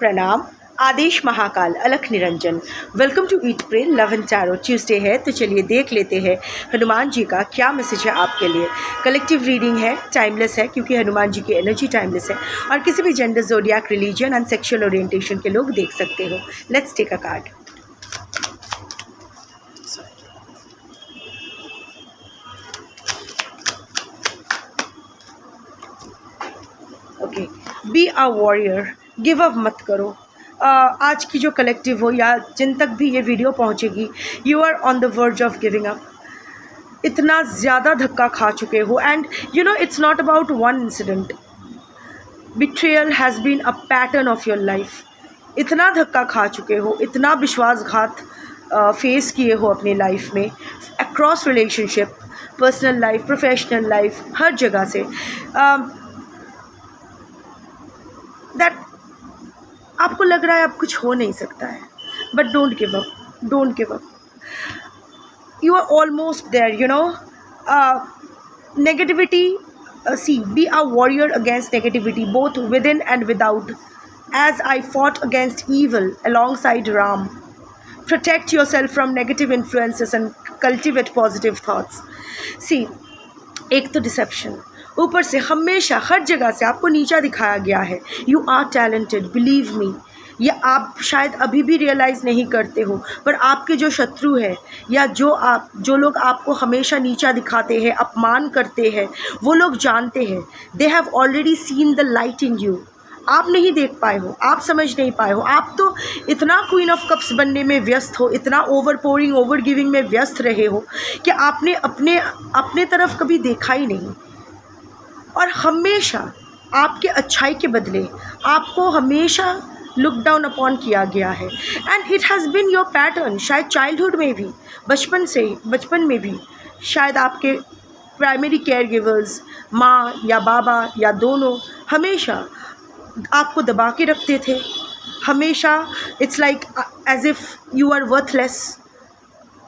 प्रणाम। आदेश महाकाल अलख निरंजन। Welcome to eat pray love and tarot. Tuesday है तो चलिए देख लेते हैं हनुमान जी का क्या मैसेज है आपके लिए। कलेक्टिव रीडिंग है, टाइमलेस है क्योंकि हनुमान जी की एनर्जी टाइमलेस है और किसी भी gender, zodiac, religion and sexual orientation के लोग देख सकते हो। Let's take a card. Okay, be a warrior, give up मत करो। आज की जो कलेक्टिव हो या जिन तक भी ये वीडियो पहुंचेगी, you are on the verge of giving up. इतना ज़्यादा धक्का खा चुके हो and you know it's not about one incident. Betrayal has been a pattern of your life. इतना धक्का खा चुके हो, इतना विश्वासघात फेस किए हो अपनी लाइफ में, across relationship, personal life, professional life, हर जगह से दैट आपको लग रहा है अब कुछ हो नहीं सकता है। But don't give up, don't give up. You are almost there, you know. Negativity, see, be a warrior against negativity, both within and without. As I fought against evil alongside Ram. Protect yourself from negative influences and cultivate positive thoughts. See, एक तो dissipation, ऊपर से हमेशा हर जगह से आपको नीचा दिखाया गया है। You are talented, believe me. ये आप शायद अभी भी रियलाइज़ नहीं करते हो, पर आपके जो शत्रु है या जो लोग आपको हमेशा नीचा दिखाते हैं, अपमान करते हैं, वो लोग जानते हैं। They have already seen the light in you. आप नहीं देख पाए हो, आप समझ नहीं पाए हो। आप तो इतना क्वीन ऑफ कप्स बनने में व्यस्त हो, इतना ओवर पोरिंग, ओवर गिविंग में व्यस्त रहे हो कि आपने अपने तरफ कभी देखा ही नहीं। और हमेशा आपके अच्छाई के बदले आपको हमेशा लुक डाउन अपॉन किया गया है and it has been your pattern. शायद चाइल्डहुड में भी, बचपन में भी शायद आपके प्राइमरी केयर गिवर्स, माँ या बाबा या दोनों, हमेशा आपको दबा के रखते थे। हमेशा it's like as if you are worthless.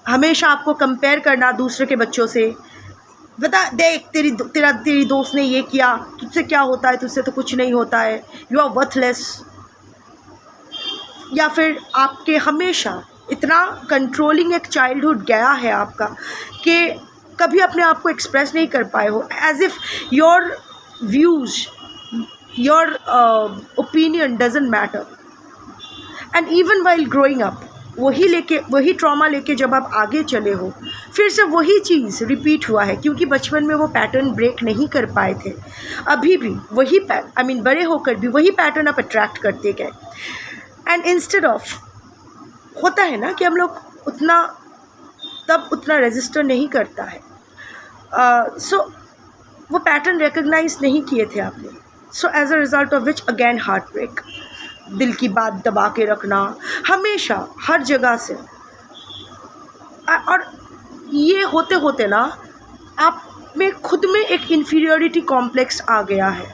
हमेशा आपको कंपेयर करना दूसरे के बच्चों से। बता देख, तेरी दोस्त ने ये किया, तुझसे क्या होता है, तुझसे तो कुछ नहीं होता है, यू आर वर्थलेस। या फिर आपके हमेशा इतना कंट्रोलिंग एक चाइल्डहुड गया है आपका कि कभी अपने आप को एक्सप्रेस नहीं कर पाए हो। As if your views, your opinion doesn't matter. And even while growing up, वही ट्रॉमा लेके जब आप आगे चले हो, फिर से वही चीज़ रिपीट हुआ है क्योंकि बचपन में वो पैटर्न ब्रेक नहीं कर पाए थे। अभी भी वही बड़े होकर भी वही पैटर्न आप अट्रैक्ट करते गए। एंड इंस्टेड ऑफ, होता है ना कि हम लोग उतना रजिस्टर नहीं करता है। सो वो पैटर्न रिकग्नाइज नहीं किए थे आपने। So as a result of which again heartbreak, दिल की बात दबा के रखना हमेशा हर जगह से। और ये होते होते ना आप में खुद में एक इन्फीरियरिटी कॉम्प्लेक्स आ गया है।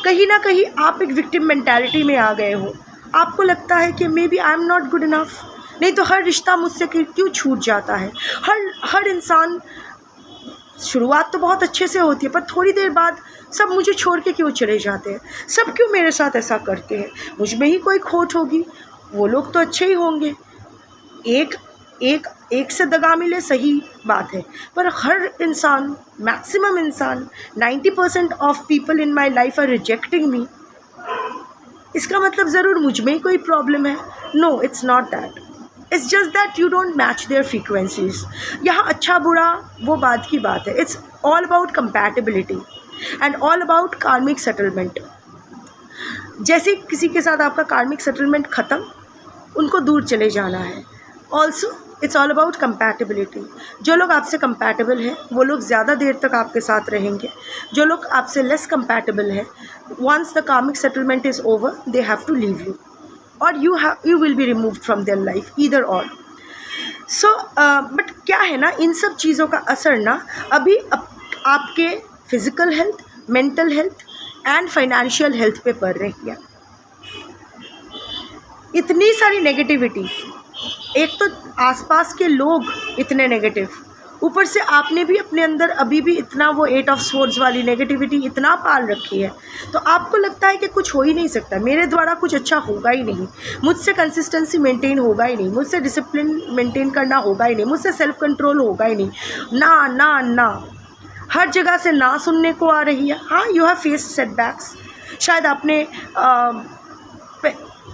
कहीं ना कहीं आप एक विक्टिम मेंटालिटी में आ गए हो। आपको लगता है कि maybe I am not good enough, नहीं तो हर रिश्ता मुझसे क्यों छूट जाता है। हर इंसान, शुरुआत तो बहुत अच्छे से होती है पर थोड़ी देर बाद सब मुझे छोड़ के क्यों चले जाते हैं, सब क्यों मेरे साथ ऐसा करते हैं, मुझ में ही कोई खोट होगी, वो लोग तो अच्छे ही होंगे। एक से दगा मिले, सही बात है, पर हर इंसान, मैक्सिमम इंसान, 90% of people in my life are rejecting me. इसका मतलब ज़रूर मुझ में ही कोई प्रॉब्लम है। No, it's not that. It's just that you don't match their frequencies. यहाँ अच्छा बुरा वो बात की बात है। It's all about compatibility and all about karmic settlement. जैसे किसी के साथ आपका कार्मिक सेटलमेंट ख़त्म, उनको दूर चले जाना है। Also it's all about compatibility. जो लोग आपसे कंपैटिबल हैं वो लोग ज़्यादा देर तक आपके साथ रहेंगे। जो लोग आपसे लेस कंपैटिबल हैं, once the karmic settlement is over, they have to leave you और you will be removed from their life, either or. So but क्या है ना, इन सब चीज़ों का असर ना अभी आपके physical health, mental health and financial health पे पड़ रही है। इतनी सारी नेगेटिविटी, एक तो आसपास के लोग इतने नेगेटिव, ऊपर से आपने भी अपने अंदर अभी भी इतना वो 8 ऑफ स्वॉर्ड्स वाली नेगेटिविटी इतना पाल रखी है, तो आपको लगता है कि कुछ हो ही नहीं सकता, मेरे द्वारा कुछ अच्छा होगा ही नहीं, मुझसे कंसिस्टेंसी मेंटेन होगा ही नहीं, मुझसे डिसिप्लिन मेंटेन करना होगा ही नहीं, मुझसे सेल्फ कंट्रोल होगा ही नहीं, ना ना ना, हर जगह से ना सुनने को आ रही है। हाँ, यू हैव फेस्ड सेटबैक्स। शायद आपने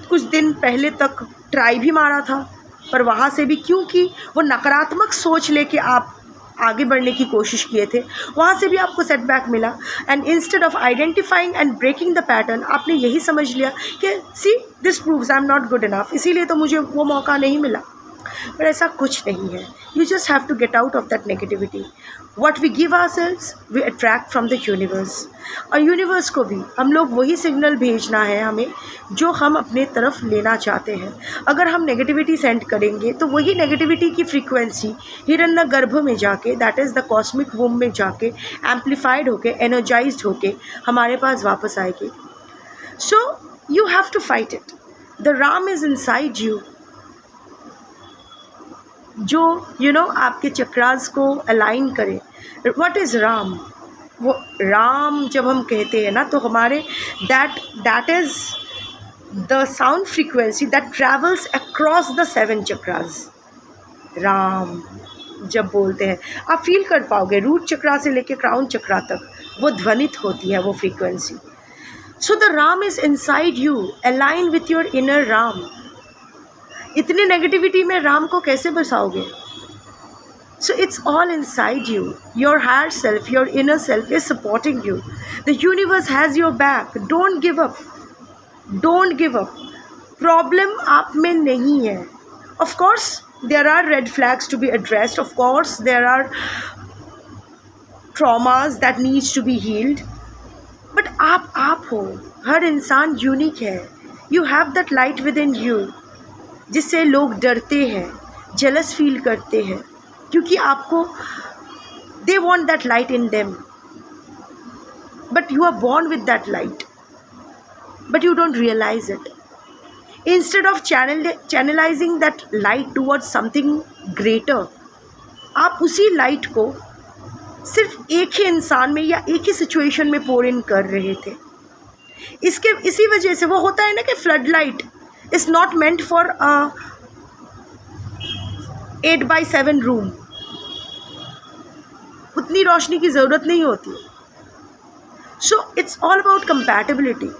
कुछ दिन पहले तक ट्राई भी मारा था, पर वहाँ से भी क्योंकि वो नकारात्मक सोच लेके आप आगे बढ़ने की कोशिश किए थे, वहाँ से भी आपको सेटबैक मिला। And instead of identifying and breaking the pattern, आपने यही समझ लिया कि see this proves I am not good enough, इसीलिए तो मुझे वो मौका नहीं मिला। पर ऐसा कुछ नहीं है, you just have to get out of that negativity. What we give ourselves we attract from the universe, और यूनिवर्स को भी हम लोग वही सिग्नल भेजना है हमें जो हम अपने तरफ लेना चाहते हैं। अगर हम नेगेटिविटी सेंड करेंगे तो वही नेगेटिविटी की फ्रीक्वेंसी हिरण्य गर्भ में जाके, दैट इज़ द कॉस्मिक वूम में जाके एम्पलीफाइड होके, एनर्जाइज्ड होके हमारे पास वापस आएगी। So you have to fight it. The Ram is inside you, जो आपके चक्रास को अलाइन करे। What is Ram? वो राम जब हम कहते हैं ना, तो हमारे that is the sound frequency that travels across the 7 chakras. Ram जब बोलते हैं आप फील कर पाओगे, रूट चक्रा से लेके क्राउन चक्रा तक वो ध्वनित होती है वो frequency. So the Ram is inside you, align with your inner Ram. इतनी नेगेटिविटी में राम को कैसे बसाओगे? So it's all inside you. Your higher self, your inner self is supporting you. The universe has your back. Don't give up. Don't give up. Problem आप में नहीं है. Of course, there are red flags to be addressed. Of course, there are traumas that needs to be healed. But आप हो. हर इंसान unique है. You have that light within you. जिससे लोग डरते हैं, jealous feel करते हैं, क्योंकि आपको they want that light in them, but you are born with that light, but you don't realize it. Instead of channelizing that light towards something greater, आप उसी लाइट को सिर्फ एक ही इंसान में या एक ही सिचुएशन में पोर इन कर रहे थे। इसी वजह से वो होता है ना कि flood light is not meant for 8x7 room, उतनी रोशनी की ज़रूरत नहीं होती। So it's all about compatibility.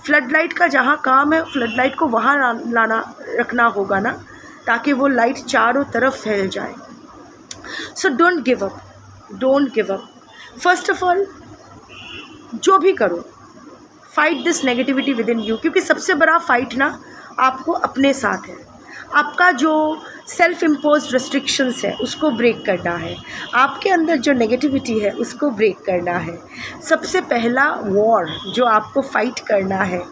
Flood light का जहाँ काम है, फ्लड लाइट को वहाँ लाना रखना होगा ना, ताकि वो लाइट चारों तरफ फैल जाए। सो don't give up, don't give up. First of all जो भी करो, fight this negativity with in you, क्योंकि सबसे बड़ा फाइट ना आपको अपने साथ है। आपका जो सेल्फ इम्पोज रेस्ट्रिक्शंस है उसको ब्रेक करना है, आपके अंदर जो नेगेटिविटी है उसको ब्रेक करना है। सबसे पहला वॉर जो आपको फाइट करना है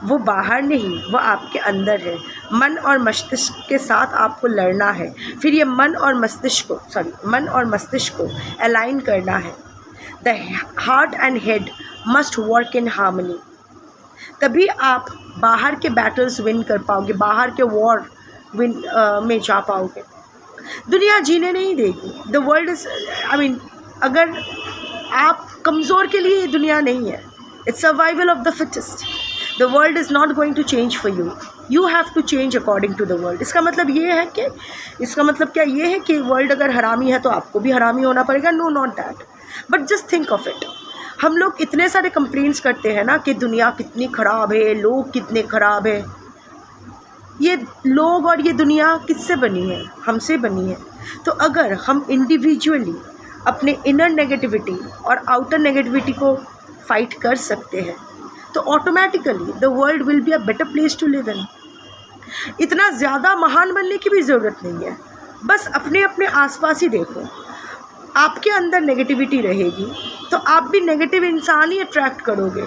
वो बाहर नहीं, वो आपके अंदर है। मन और मस्तिष्क के साथ आपको लड़ना है। फिर ये मन और मस्तिष्क को अलाइन करना है। The heart and head must work in harmony, तभी आप बाहर के बैटल्स विन कर पाओगे, बाहर के वॉर विन में जा पाओगे। दुनिया जीने नहीं देगी। द वर्ल्ड इज़ अगर आप कमज़ोर के लिए दुनिया नहीं है, it's survival of the fittest. The world is not going to change for you, you have to change according to the world. इसका मतलब क्या ये है कि वर्ल्ड अगर हरामी है तो आपको भी हरामी होना पड़ेगा? No, not that, but just think of it. हम लोग इतने सारे कंप्लेंट्स करते हैं ना कि दुनिया कितनी ख़राब है, लोग कितने ख़राब है। ये लोग और ये दुनिया किससे बनी है? हमसे बनी है। तो अगर हम इंडिविजुअली अपने इनर नेगेटिविटी और आउटर नेगेटिविटी को फाइट कर सकते हैं तो automatically the world will be a better place to live in. इतना ज़्यादा महान बनने की भी ज़रूरत नहीं है, बस अपने अपने आसपास ही देखो। आपके अंदर नेगेटिविटी रहेगी तो आप भी नेगेटिव इंसान ही अट्रैक्ट करोगे।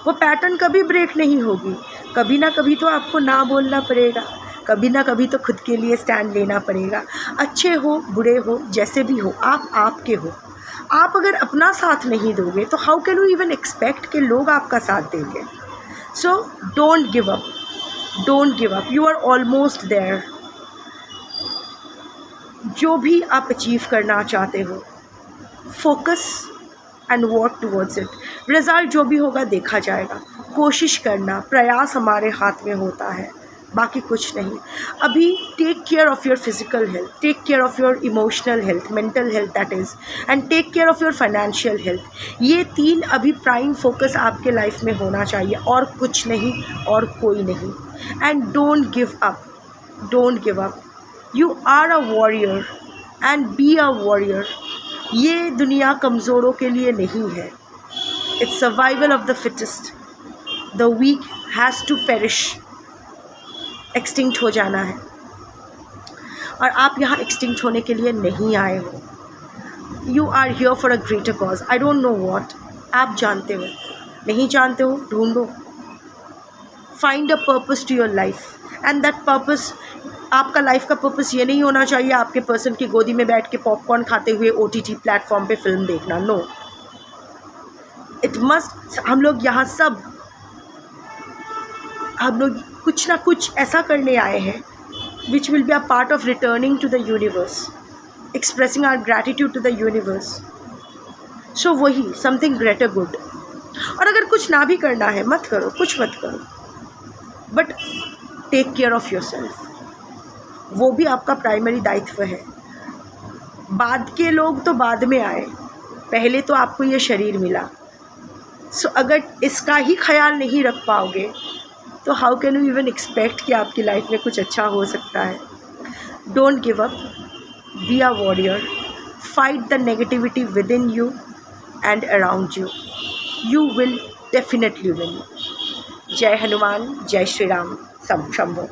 वो पैटर्न कभी ब्रेक नहीं होगी। कभी ना कभी तो आपको ना बोलना पड़ेगा, कभी ना कभी तो खुद के लिए स्टैंड लेना पड़ेगा। अच्छे हो, बुरे हो, जैसे भी हो, आप आपके हो। आप अगर अपना साथ नहीं दोगे तो how can you even expect कि लोग आपका साथ देंगे? So don't give up, don't give up, you are almost there. जो भी आप अचीव करना चाहते हो, focus and work towards it. Result जो भी होगा देखा जाएगा। कोशिश करना, प्रयास हमारे हाथ में होता है, बाकी कुछ नहीं। अभी take care of your physical health, take care of your emotional health, mental health that is, and take care of your financial health. ये 3 अभी प्राइम फोकस आपके लाइफ में होना चाहिए, और कुछ नहीं और कोई नहीं। And don't give up, don't give up. You are a warrior and be a warrior. ये दुनिया कमज़ोरों के लिए नहीं है। It's survival of the fittest. The weak has to perish, extinct हो जाना है। और आप यहाँ एक्सटिंक्ट होने के लिए नहीं आए हो। You are here for a greater cause. I don't know what. आप जानते हो, नहीं जानते हो, ढूंढो। Find a purpose to your life, and that purpose, आपका लाइफ का पर्पस ये नहीं होना चाहिए आपके पर्सन की गोदी में बैठ के पॉपकॉर्न खाते हुए OTT प्लेटफॉर्म पे फिल्म देखना। नो, इट मस्ट, हम लोग यहाँ सब, हम लोग कुछ ना कुछ ऐसा करने आए हैं which will be a part of returning to the universe, expressing our gratitude to the universe. So वही समथिंग ग्रेटर गुड। और अगर कुछ ना भी करना है, मत करो, कुछ मत करो, but take care of yourself. वो भी आपका प्राइमरी दायित्व है। बाद के लोग तो बाद में आए, पहले तो आपको ये शरीर मिला। सो अगर इसका ही ख्याल नहीं रख पाओगे तो how can you even expect कि आपकी लाइफ में कुछ अच्छा हो सकता है। Don't give up, B a warrior, fight the negativity with in you and around you. You will definitely win. जय हनुमान, जय श्री राम, शंभो।